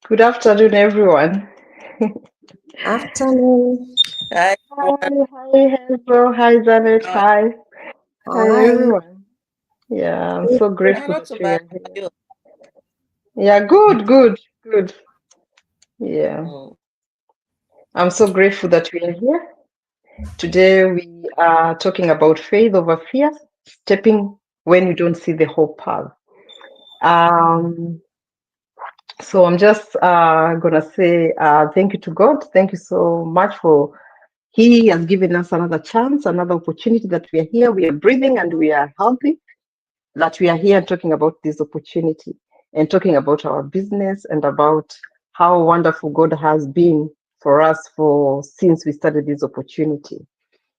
Good afternoon, everyone. Afternoon. Hi, everyone. Hi, Hazel. Hi, Janet. How are Hi. Hi, Hi. everyone. Yeah, I'm so you? grateful Not that too we bad. are How are here. you? Yeah, good. Yeah, Mm. I'm so grateful that we are here. Today, we are talking about faith over fear, stepping when you don't see the whole path. Um, so I'm just gonna say thank you to God. Thank you so much for He has given us another chance, another opportunity that we are here, we are breathing, and we are healthy. That we are here talking about this opportunity and talking about our business and about how wonderful God has been for us for since we started this opportunity.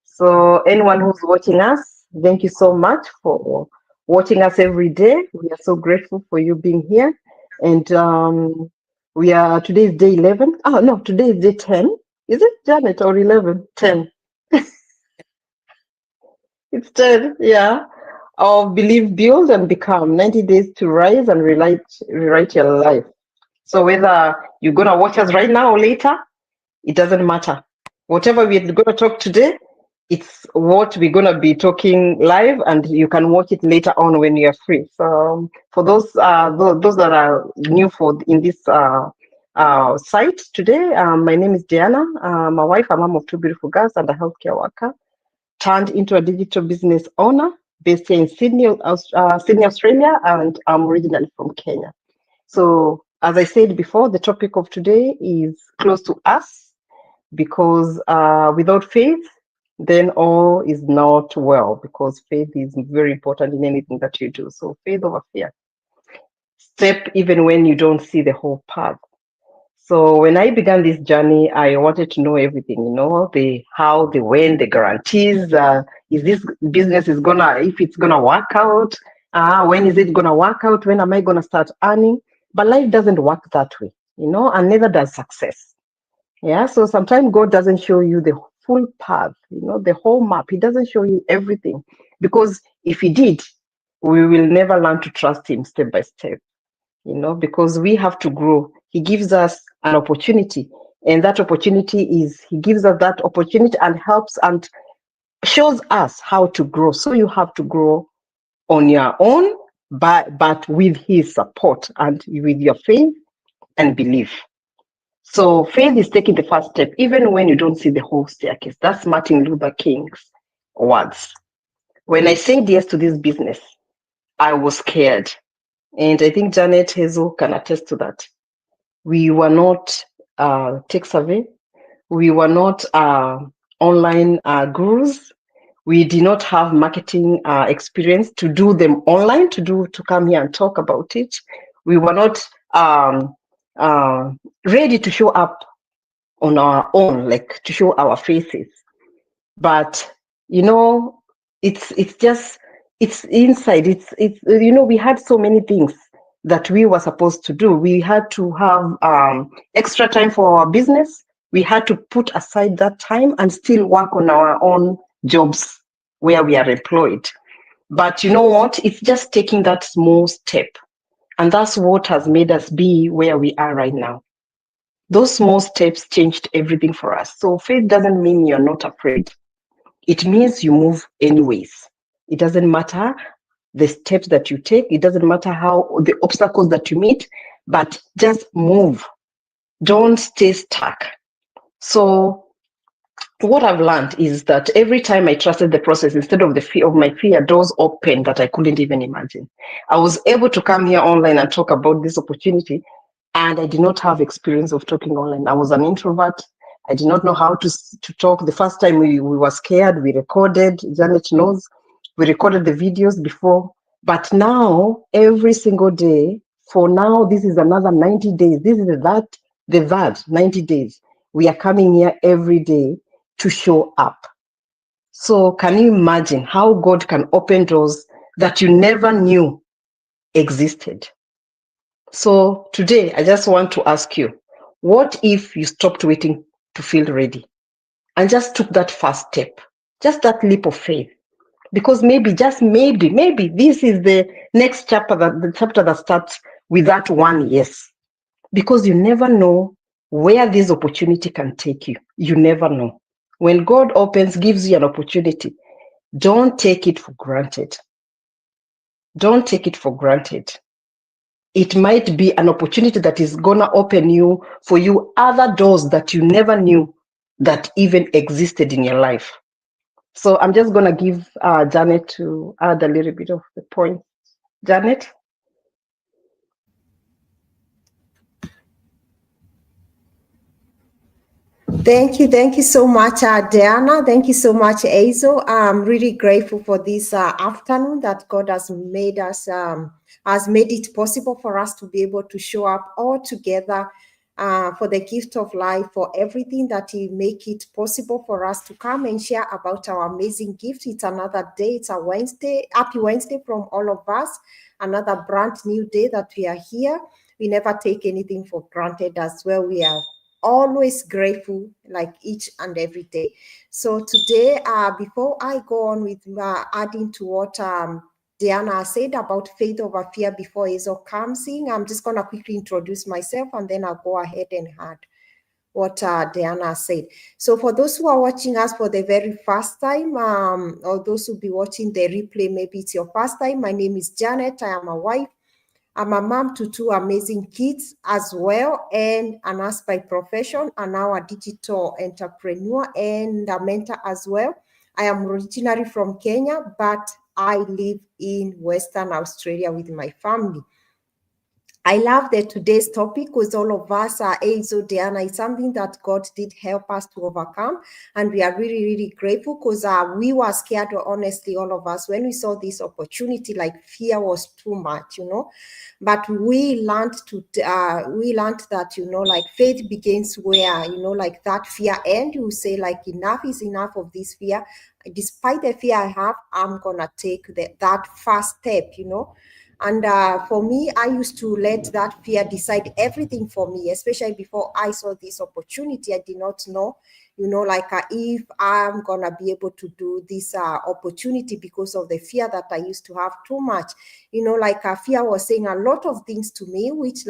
So anyone who's watching us, thank you so much for watching us every day. We are so grateful for you being here. And we are today is day 11. Oh no, today is day 10. Is it Janet or 11? 10. It's 10, yeah. Of Believe, Build, and Become 90 Days to Rise and rewrite your life. So, whether you're going to watch us right now or later, it doesn't matter. Whatever we're going to talk today, it's what we're going to be talking live, and you can watch it later on when you're free. So, for those that are new for in this site today, my name is Diana. My wife, a mom of two beautiful girls, and a healthcare worker turned into a digital business owner based here in Sydney, Australia, and I'm originally from Kenya. So, as I said before, the topic of today is close to us because without faith, then all is not well because faith is very important in anything that you do. So, faith over fear. Step even when you don't see the whole path. So when I began this journey, I wanted to know everything, the how, the when, the guarantees. Is this business is gonna, if it's gonna work out? When is it gonna work out? When am I gonna start earning? But life doesn't work that way, and neither does success. Yeah. So sometimes God doesn't show you the full path, the whole map. He doesn't show you everything because if He did, we will never learn to trust Him step by step, because we have to grow. He gives us an opportunity, and that opportunity is He gives us that opportunity and helps and shows us how to grow. So you have to grow on your own, but with His support and with your faith and belief. So faith is taking the first step, even when you don't see the whole staircase. That's Martin Luther King's words. When I said yes to this business, I was scared. And I think Janet Hazel can attest to that. We were not tech savvy. We were not online gurus. We did not have marketing experience to do them online, to come here and talk about it. We were not uh, ready to show up on our own, like to show our faces. But you know, it's just it's inside. It's we had so many things that we were supposed to do. We had to have extra time for our business. We had to put aside that time and still work on our own jobs where we are employed. But you know what? It's just taking that small step. And that's what has made us be where we are right now. Those small steps changed everything for us. So faith doesn't mean you're not afraid. It means you move anyways. It doesn't matter the steps that you take. It doesn't matter how the obstacles that you meet, but just move. Don't stay stuck. So what I've learned is that every time I trusted the process instead of the fear of my fear, doors opened that I couldn't even imagine. I was able to come here online and talk about this opportunity, and I did not have experience of talking online. I was an introvert. I did not know how to talk. The first time we were scared, we recorded. Janet knows we recorded the videos before, but now every single day. For now, this is another 90 days. This is the third 90 days. We are coming here every day to show up. So can you imagine how God can open doors that you never knew existed? So today, I just want to ask you, what if you stopped waiting to feel ready and just took that first step, just that leap of faith? Because maybe, just maybe this is the next chapter, the chapter that starts with that one yes. because you never know where this opportunity can take you. You never know. When God gives you an opportunity, don't take it for granted. Don't take it for granted. It might be an opportunity that is going to open for you other doors that you never knew that even existed in your life. So I'm just going to give Janet to add a little bit of the point. Janet? Thank you so much, Diana. Thank you so much, Azo. I'm really grateful for this afternoon that God has made it possible for us to be able to show up all together for the gift of life, for everything that He make it possible for us to come and share about our amazing gift. It's another day. It's a Wednesday. Happy Wednesday from all of us. Another brand new day that we are here. We never take anything for granted as well. We are always grateful, like each and every day. So today, before I go on with adding to what Diana said about faith over fear before Azo comes in, I'm just going to quickly introduce myself and then I'll go ahead and add what Diana said. So for those who are watching us for the very first time, or those who be watching the replay, maybe it's your first time, my name is Janet. I am a wife. I'm a mom to two amazing kids as well, and a nurse by profession, and now a digital entrepreneur and a mentor as well. I am originally from Kenya, but I live in Western Australia with my family. I love that today's topic with all of us, Azo, Diana, is something that God did help us to overcome. And we are really, really grateful because we were scared, honestly, all of us, when we saw this opportunity, like fear was too much, But we learned that, like faith begins where, like that fear end. You say like, enough is enough of this fear. Despite the fear I have, I'm going to take that first step, And for me, I used to let that fear decide everything for me, especially before I saw this opportunity. I did not know, if I'm going to be able to do this opportunity because of the fear that I used to have too much. Fear was saying a lot of things to me, which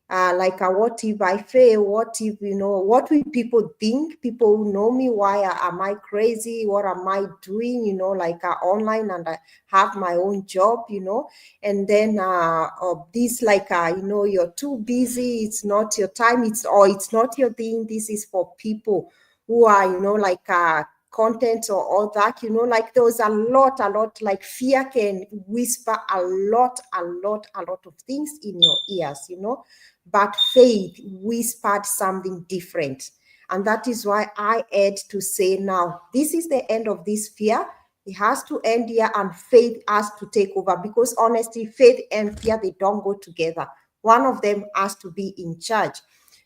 what if I fail? What if, what will people think? People who know me, why am I crazy? What am I doing, online, and I have my own job, and then this you're too busy, it's not your time, it's not your thing. This is for people who are, content or all that, there was a lot, like fear can whisper a lot of things in your ears, but faith whispered something different. And that is why I had to say, now, this is the end of this fear. It has to end here, and faith has to take over, because honestly, faith and fear, they don't go together. One of them has to be in charge.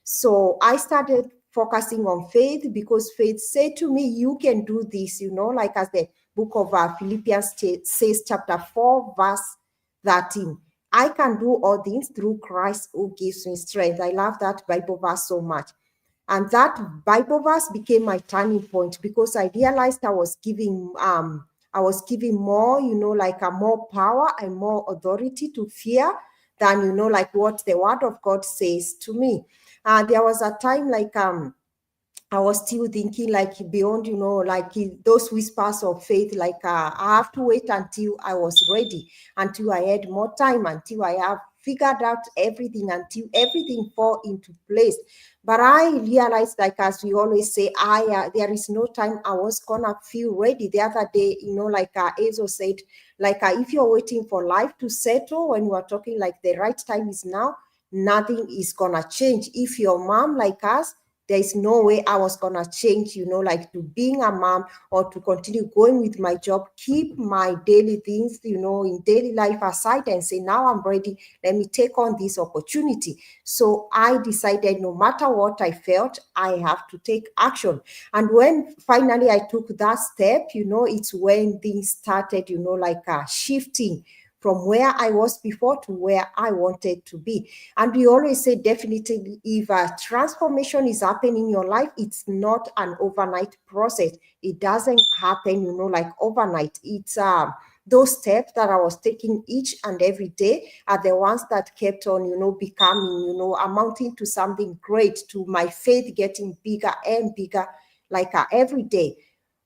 So I started focusing on faith, because faith said to me, you can do this, like as the book of Philippians says, chapter 4, verse 13. I can do all things through Christ who gives me strength. I love that Bible verse so much. And that Bible verse became my turning point, because I realized I was giving more, more power and more authority to fear than, like what the word of God says to me. There was a time I was still thinking like beyond, like those whispers of faith, like I have to wait until I was ready, until I had more time, until I have figured out everything, until everything fall into place. But I realized, like as we always say, there is no time I was gonna feel ready. The other day, like Azo said, like if you're waiting for life to settle, when you are talking like the right time is now, nothing is gonna change. If your mom like us, there is no way I was going to change, like to being a mom or to continue going with my job, keep my daily things, in daily life aside and say, now I'm ready. Let me take on this opportunity. So I decided no matter what I felt, I have to take action. And when finally I took that step, it's when things started, shifting from where I was before to where I wanted to be. And we always say, definitely, if a transformation is happening in your life, it's not an overnight process. It doesn't happen, like overnight. It's those steps that I was taking each and every day are the ones that kept on, becoming, amounting to something great, to my faith getting bigger and bigger, like every day.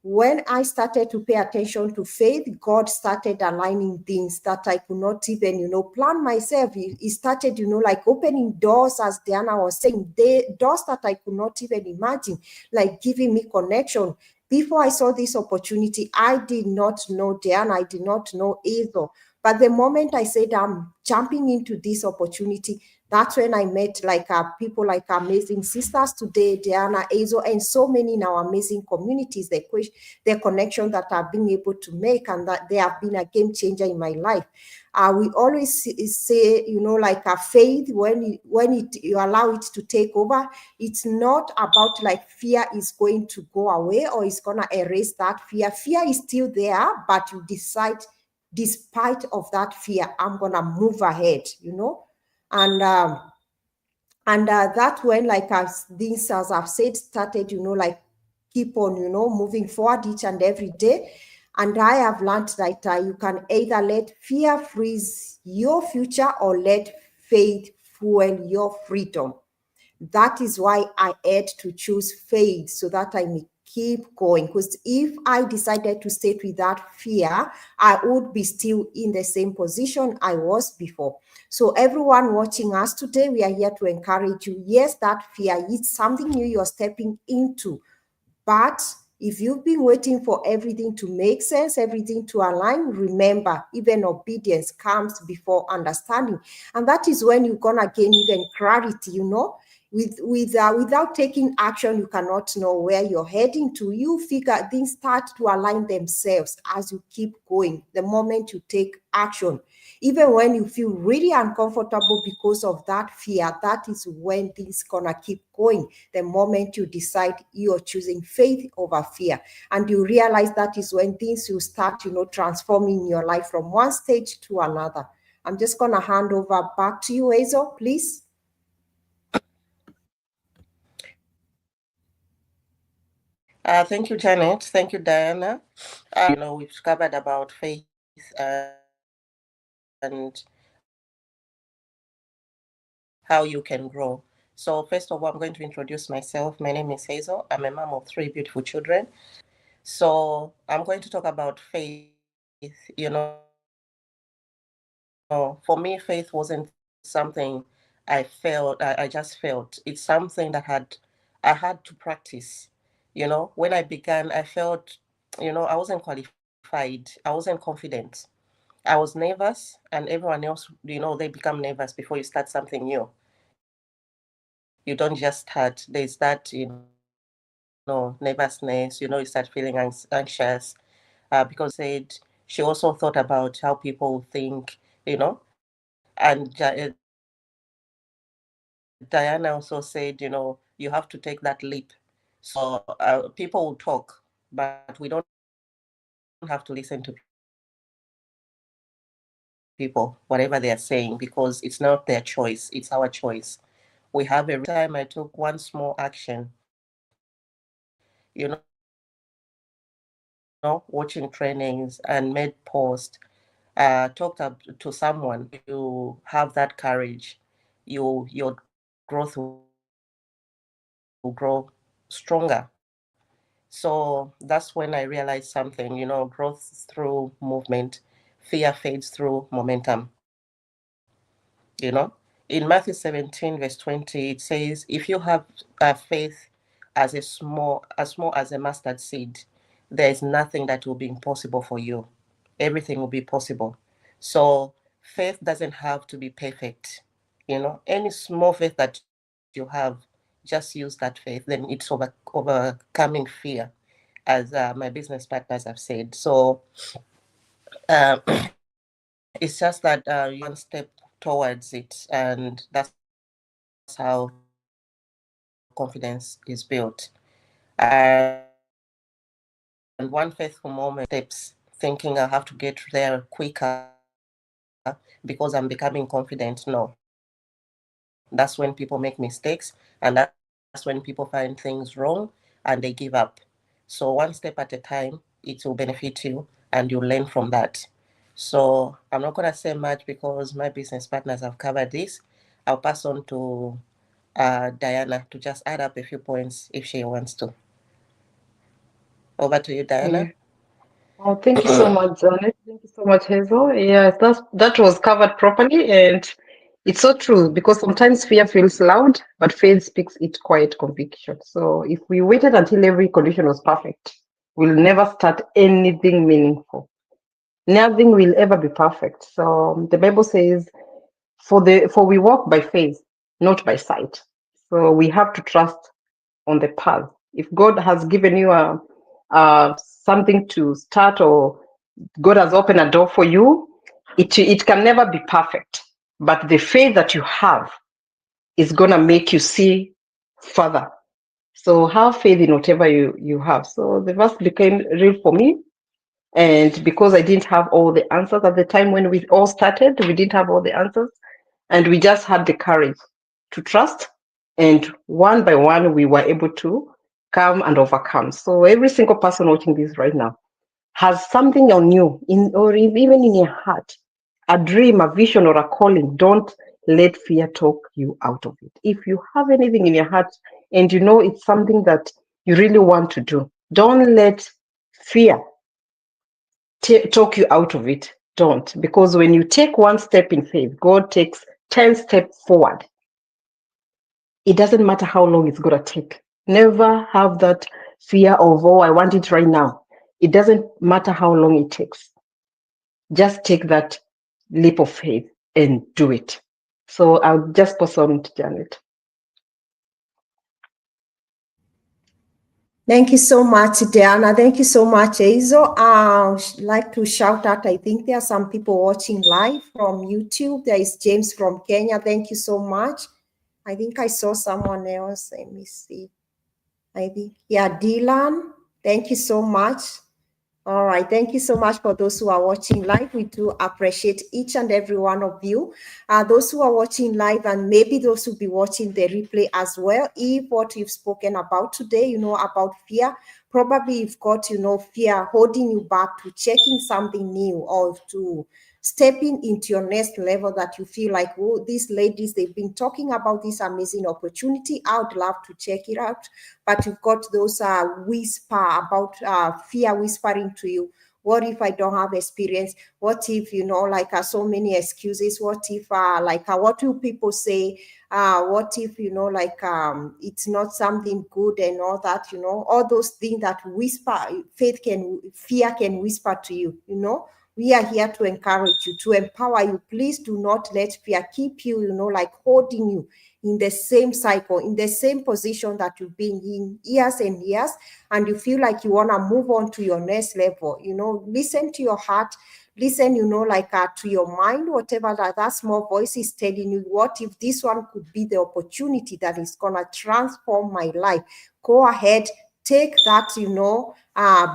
When I started to pay attention to faith, God started aligning things that I could not even, plan myself. He started, like opening doors, as Diana was saying, doors that I could not even imagine, like giving me connection. Before I saw this opportunity, I did not know Diana, I did not know Hazel. But the moment I said I'm jumping into this opportunity, that's when I met like people like amazing sisters today, Diana, Hazel, and so many in our amazing communities, the connection that I've been able to make, and that they have been a game changer in my life. We always say, like a faith, when you allow it to take over, it's not about like fear is going to go away or it's going to erase that fear. Fear is still there, but you decide, despite of that fear, I'm going to move ahead, and that when, like, as I've said, started, like keep on, moving forward each and every day. And I have learned that you can either let fear freeze your future or let faith fuel your freedom. That is why I had to choose faith, so that I may keep going. Because if I decided to stay with that fear, I would be still in the same position I was before. So everyone watching us today, we are here to encourage you. Yes, that fear is something new you're stepping into. But if you've been waiting for everything to make sense, everything to align, remember, even obedience comes before understanding. And that is when you're going to gain even clarity, without taking action, you cannot know where you're heading to. You figure things start to align themselves as you keep going. The moment you take action, even when you feel really uncomfortable because of that fear, that is when things gonna keep going. The moment you decide you're choosing faith over fear, and you realize that is when things will start, transforming your life from one stage to another. I'm just gonna hand over back to you, Hazel, please. Thank you, Janet. Thank you, Diana. We've covered about faith and how you can grow. So first of all, I'm going to introduce myself. My name is Hazel. I'm a mom of 3 beautiful children. So I'm going to talk about faith. For me, faith wasn't something I felt. I just felt. It's something that I had to practice. When I began, I felt, I wasn't qualified. I wasn't confident. I was nervous, and everyone else, they become nervous before you start something new. You don't just start. There's that, nervousness. You start feeling anxious. Because said she also thought about how people think, and Diana also said, you have to take that leap. So people will talk, but we don't have to listen to people, whatever they are saying, because it's not their choice, it's our choice. We have every time I took one small action, watching trainings and made posts, talked up to someone, you have that courage, your growth will grow stronger. So that's when I realized something, growth through movement, fear fades through momentum. In Matthew 17, verse 20, it says, if you have faith as small as a mustard seed, there is nothing that will be impossible for you. Everything will be possible. So faith doesn't have to be perfect. Any small faith that you have, just use that faith. Then it's overcoming fear, as my business partners have said. So um, it's just that one step towards it, and that's how confidence is built. And one faithful moment steps, thinking I have to get there quicker because I'm becoming confident. No, that's when people make mistakes, and that's when people find things wrong and they give up. So one step at a time, it will benefit you, and you'll learn from that. So I'm not going to say much because my business partners have covered this. I'll pass on to Diana to just add up a few points if she wants to. Over to you, Diana. Yeah. Oh, thank you so much, Janet. Thank you so much, Hazel. Yes, that was covered properly, and it's so true because sometimes fear feels loud, but faith speaks its quiet conviction. So if we waited until every condition was perfect, we'll never start anything meaningful. Nothing will ever be perfect. So the Bible says, for we walk by faith, not by sight. So we have to trust on the path. If God has given you something to start, or God has opened a door for you, it can never be perfect. But the faith that you have is gonna make you see further. So have faith in whatever you have. So the verse became real for me. And because I didn't have all the answers at the time when we all started, we didn't have all the answers. And we just had the courage to trust. And one by one, we were able to come and overcome. So every single person watching this right now has something on you, or even in your heart, a dream, a vision, or a calling. Don't let fear talk you out of it. If you have anything in your heart and you know it's something that you really want to do, don't let fear talk you out of it. Don't. Because when you take one step in faith, God takes 10 steps forward. It doesn't matter how long it's going to take. Never have that fear of, oh, I want it right now. It doesn't matter how long it takes. Just take that leap of faith and do it. So I'll just pass on to Janet. Thank you so much, Diana. Thank you so much, Hazel. I'd like to shout out, I think there are some people watching live from YouTube. There is James from Kenya. Thank you so much. I think I saw someone else. Let me see. I think, yeah, Dylan. Thank you so much. All right. Thank you so much for those who are watching live. We do appreciate each and every one of you. Those who are watching live, and maybe those who will be watching the replay as well, if what you've spoken about today, you know, about fear, probably you've got, you know, fear holding you back to checking something new or to stepping into your next level that you feel like, oh, these ladies, they've been talking about this amazing opportunity. I would love to check it out. But you've got those whisper about fear whispering to you. What if I don't have experience? What if, you know, like so many excuses? What if, what do people say? What if, you know, like it's not something good and all that, you know, all those things that whisper, fear can whisper to you, you know. We are here to encourage you, to empower you. Please do not let fear keep you, you know, like holding you in the same cycle, in the same position that you've been in years and years, and you feel like you want to move on to your next level. You know, listen to your heart, listen, you know, like to your mind, whatever that small voice is telling you. What if this one could be the opportunity that is going to transform my life? Go ahead, take that, you know,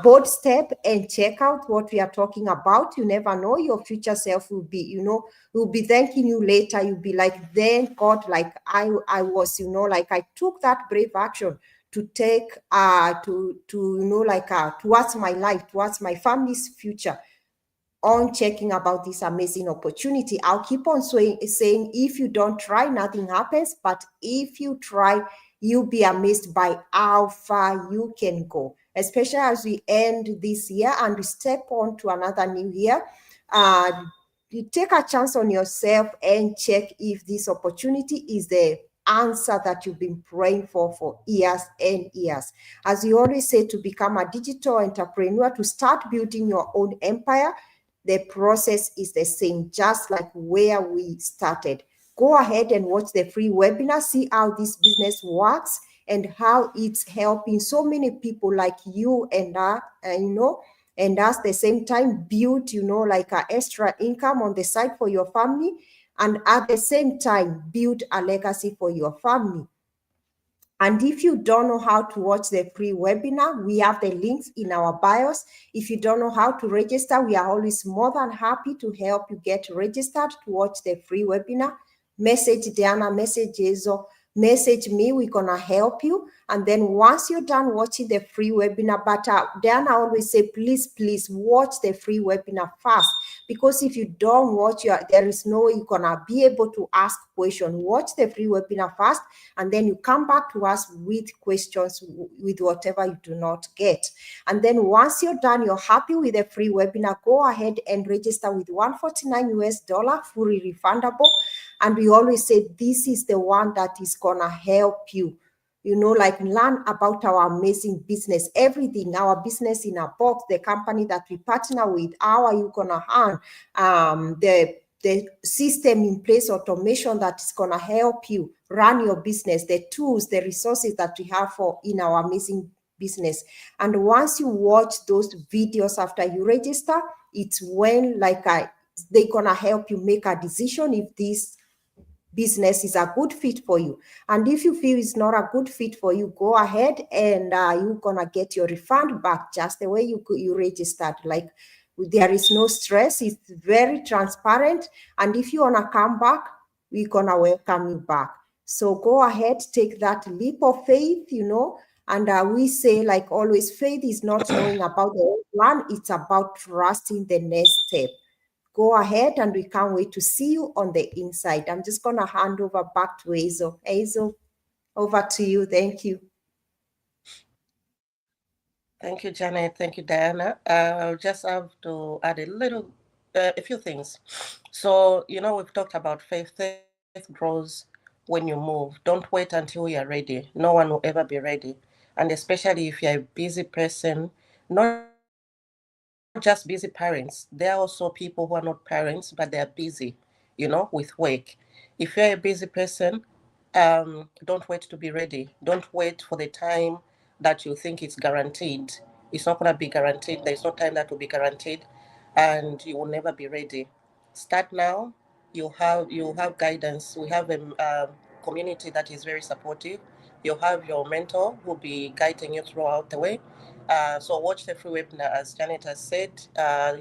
bold step and check out what we are talking about. You never know, your future self will be, you know, will be thanking you later. You'll be like, thank God, like I was, you know, like I took that brave action to take, to you know, like towards my life, towards my family's future, on checking about this amazing opportunity. I'll keep on saying, if you don't try, nothing happens. But if you try, you'll be amazed by how far you can go, especially as we end this year and we step on to another new year. You take a chance on yourself and check if this opportunity is the answer that you've been praying for years and years. As you always say, to become a digital entrepreneur, to start building your own empire, the process is the same, just like where we started. Go ahead and watch the free webinar, see how this business works and how it's helping so many people like you and I, you know, and at the same time build, you know, like an extra income on the side for your family, and at the same time build a legacy for your family. And if you don't know how to watch the free webinar, we have the links in our bios. If you don't know how to register, we are always more than happy to help you get registered to watch the free webinar. Message Diana, message Hazel, message me. We're going to help you. And then once you're done watching the free webinar, but then I always say, please watch the free webinar first, because if you don't watch, there is no way you're gonna be able to ask questions. Watch the free webinar first, and then you come back to us with questions with whatever you do not get. And then once you're done, you're happy with the free webinar, go ahead and register with $149 US, fully refundable. And we always say this is the one that is gonna help you, like learn about our amazing business, everything, our business in a box, the company that we partner with, how are you gonna earn, the system in place, automation that is gonna help you run your business, the tools, the resources that we have in our amazing business. And once you watch those videos after you register, it's when they're gonna help you make a decision if this business is a good fit for you. And if you feel it's not a good fit for you, go ahead and you're gonna get your refund back just the way you registered. Like, there is no stress, it's very transparent. And if you wanna come back, we're gonna welcome you back. So go ahead, take that leap of faith, and we say, like always, faith is not knowing about the plan, it's about trusting the next step. Go ahead, and we can't wait to see you on the inside. I'm just going to hand over back to Hazel. Hazel, over to you. Thank you. Thank you, Janet. Thank you, Diana. I'll just have to add a few things. So, we've talked about faith. Faith grows when you move. Don't wait until you're ready. No one will ever be ready. And especially if you're a busy person, not just busy parents. There are also people who are not parents, but they are busy, with work. If you're a busy person, don't wait to be ready. Don't wait for the time that you think it's guaranteed. It's not going to be guaranteed. There's no time that will be guaranteed, and you will never be ready. Start now. You have guidance. We have a community that is very supportive. You have your mentor who will be guiding you throughout the way. So watch the free webinar, as Janet has said.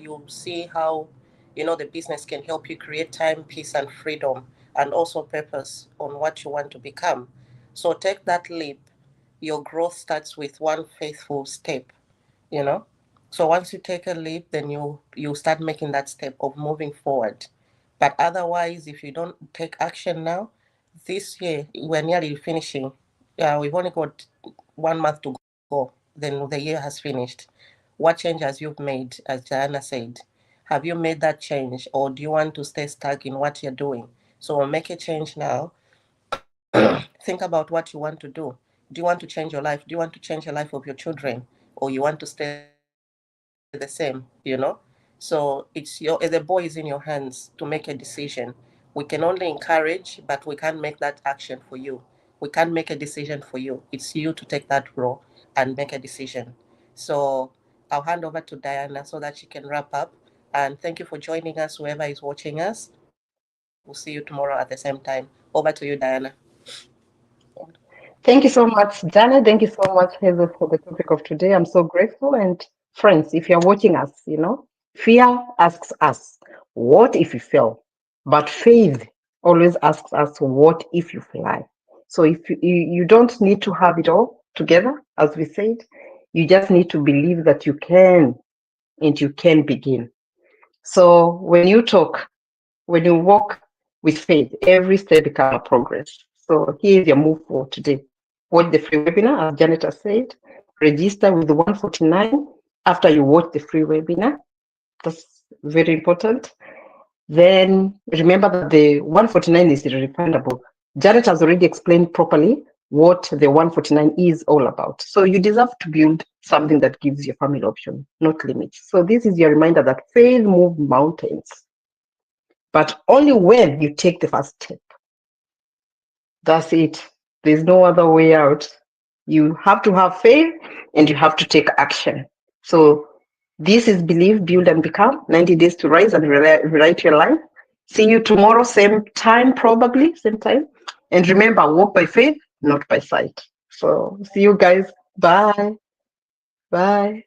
You'll see how, the business can help you create time, peace, and freedom, and also purpose on what you want to become. So take that leap. Your growth starts with one faithful step, So once you take a leap, then you start making that step of moving forward. But otherwise, if you don't take action now, this year we're nearly finishing. We've only got 1 month to go. Then the year has finished. What changes you've made, as Diana said? Have you made that change, or do you want to stay stuck in what you're doing? So make a change now. Think about what you want to do. Do you want to change your life? Do you want to change the life of your children, or you want to stay the same? So the ball is in your hands to make a decision. We can only encourage, but we can't make that action for you. We can't make a decision for you. It's you to take that role and make a decision. So I'll hand over to Diana so that she can wrap up. And thank you for joining us, whoever is watching us. We'll see you tomorrow at the same time. Over to you, Diana. Thank you so much, Janet. Thank you so much, Hazel, for the topic of today. I'm so grateful. And friends, if you're watching us, fear asks us, what if you fail? But faith always asks us, what if you fly? So if you don't need to have it all together, as we said, you just need to believe that you can, and you can begin. So when you walk with faith, every step becomes a progress. So here's your move for today. Watch the free webinar, as Janet has said. Register with $149 after you watch the free webinar. That's very important. Then remember that the $149 is refundable. Janet has already explained properly what the $149 is all about. So you deserve to build something that gives your family option, not limits. So this is your reminder that faith moves mountains, but only when you take the first step. That's it. There's no other way out. You have to have faith, and you have to take action. So this is Believe, Build, and Become, 90 Days to Rise and Rewrite Your Life. See you tomorrow, same time, probably, same time. And remember, walk by faith, not by sight. So see you guys. Bye. Bye.